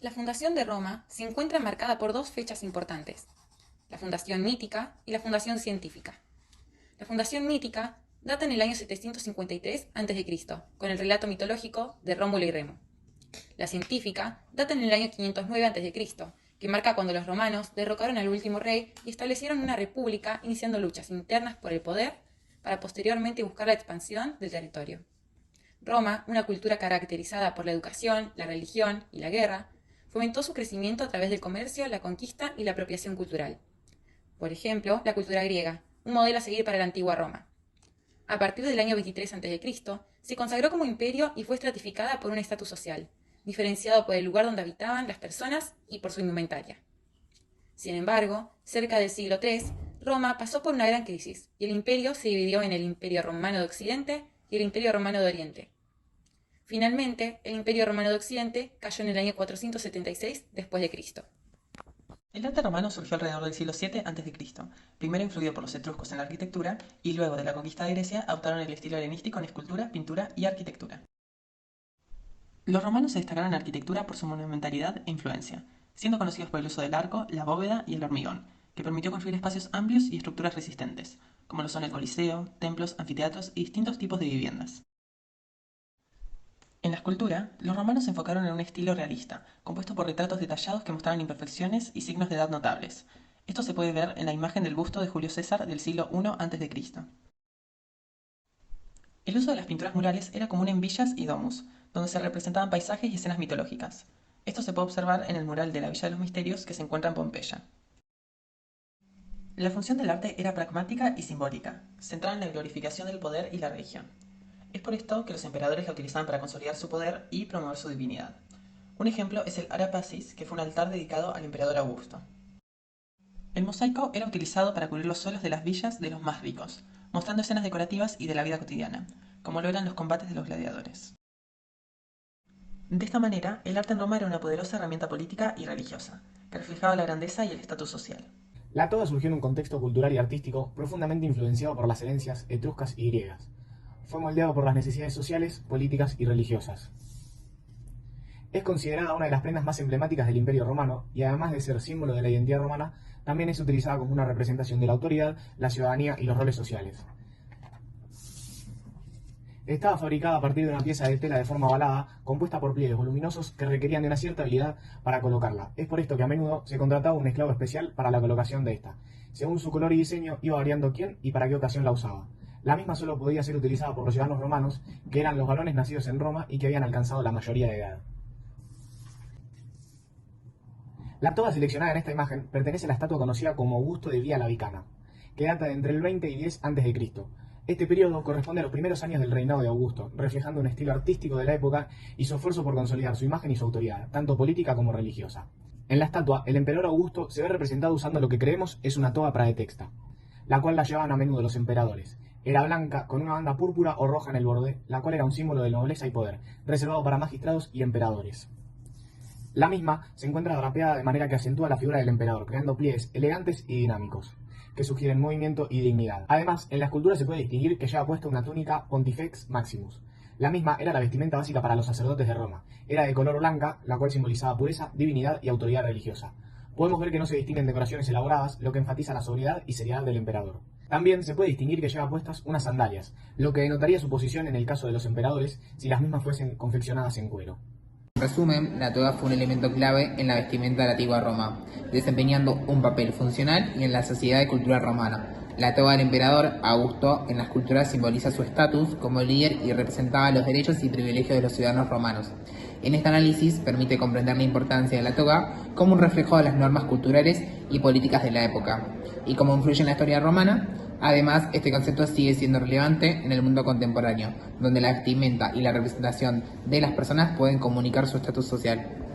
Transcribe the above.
La fundación de Roma se encuentra marcada por dos fechas importantes, la fundación mítica y la fundación científica. La fundación mítica data en el año 753 a.C., con el relato mitológico de Rómulo y Remo. La científica data en el año 509 a.C., que marca cuando los romanos derrocaron al último rey y establecieron una república, iniciando luchas internas por el poder para posteriormente buscar la expansión del territorio. Roma, una cultura caracterizada por la educación, la religión y la guerra, fomentó su crecimiento a través del comercio, la conquista y la apropiación cultural. Por ejemplo, la cultura griega, un modelo a seguir para la antigua Roma. A partir del año 23 a.C., se consagró como imperio y fue estratificada por un estatus social, diferenciado por el lugar donde habitaban las personas y por su indumentaria. Sin embargo, cerca del siglo III, Roma pasó por una gran crisis y el imperio se dividió en el Imperio Romano de Occidente y el Imperio Romano de Oriente. Finalmente, el Imperio Romano de Occidente cayó en el año 476 después de Cristo. El arte romano surgió alrededor del siglo VII a.C., primero influido por los etruscos en la arquitectura y luego de la conquista de Grecia adoptaron el estilo helenístico en escultura, pintura y arquitectura. Los romanos se destacaron en arquitectura por su monumentalidad e influencia, siendo conocidos por el uso del arco, la bóveda y el hormigón, que permitió construir espacios amplios y estructuras resistentes, como lo son el Coliseo, templos, anfiteatros y distintos tipos de viviendas. En la escultura, los romanos se enfocaron en un estilo realista, compuesto por retratos detallados que mostraban imperfecciones y signos de edad notables. Esto se puede ver en la imagen del busto de Julio César del siglo I a.C. El uso de las pinturas murales era común en villas y domus, donde se representaban paisajes y escenas mitológicas. Esto se puede observar en el mural de la Villa de los Misterios que se encuentra en Pompeya. La función del arte era pragmática y simbólica, centrada en la glorificación del poder y la religión. Es por esto que los emperadores la utilizaban para consolidar su poder y promover su divinidad. Un ejemplo es el Ara Pacis, que fue un altar dedicado al emperador Augusto. El mosaico era utilizado para cubrir los suelos de las villas de los más ricos, mostrando escenas decorativas y de la vida cotidiana, como lo eran los combates de los gladiadores. De esta manera, el arte en Roma era una poderosa herramienta política y religiosa, que reflejaba la grandeza y el estatus social. La toga surgió en un contexto cultural y artístico profundamente influenciado por las herencias etruscas y griegas. Fue moldeado por las necesidades sociales, políticas y religiosas. Es considerada una de las prendas más emblemáticas del Imperio Romano y además de ser símbolo de la identidad romana, también es utilizada como una representación de la autoridad, la ciudadanía y los roles sociales. Estaba fabricada a partir de una pieza de tela de forma ovalada, compuesta por pliegues voluminosos que requerían de una cierta habilidad para colocarla. Es por esto que a menudo se contrataba un esclavo especial para la colocación de esta. Según su color y diseño, iba variando quién y para qué ocasión la usaba. La misma solo podía ser utilizada por los ciudadanos romanos, que eran los varones nacidos en Roma y que habían alcanzado la mayoría de edad. La toga seleccionada en esta imagen pertenece a la estatua conocida como Augusto de Via Vicana, que data de entre el 20 y 10 a.C. Este periodo corresponde a los primeros años del reinado de Augusto, reflejando un estilo artístico de la época y su esfuerzo por consolidar su imagen y su autoridad, tanto política como religiosa. En la estatua, el emperador Augusto se ve representado usando lo que creemos es una toga praetexta, la cual la llevaban a menudo los emperadores. Era blanca, con una banda púrpura o roja en el borde, la cual era un símbolo de nobleza y poder, reservado para magistrados y emperadores. La misma se encuentra drapeada de manera que acentúa la figura del emperador, creando pliegues elegantes y dinámicos, que sugieren movimiento y dignidad. Además, en la escultura se puede distinguir que lleva puesta una túnica Pontifex Maximus. La misma era la vestimenta básica para los sacerdotes de Roma. Era de color blanca, la cual simbolizaba pureza, divinidad y autoridad religiosa. Podemos ver que no se distinguen decoraciones elaboradas, lo que enfatiza la sobriedad y seriedad del emperador. También se puede distinguir que lleva puestas unas sandalias, lo que denotaría su posición en el caso de los emperadores si las mismas fuesen confeccionadas en cuero. En resumen, la toga fue un elemento clave en la vestimenta de la antigua Roma, desempeñando un papel funcional y en la sociedad y cultura romana. La toga del emperador Augusto en la escultura simboliza su estatus como líder y representaba los derechos y privilegios de los ciudadanos romanos. En este análisis permite comprender la importancia de la toga como un reflejo de las normas culturales y políticas de la época, y cómo influye en la historia romana. Además, este concepto sigue siendo relevante en el mundo contemporáneo, donde la vestimenta y la representación de las personas pueden comunicar su estatus social.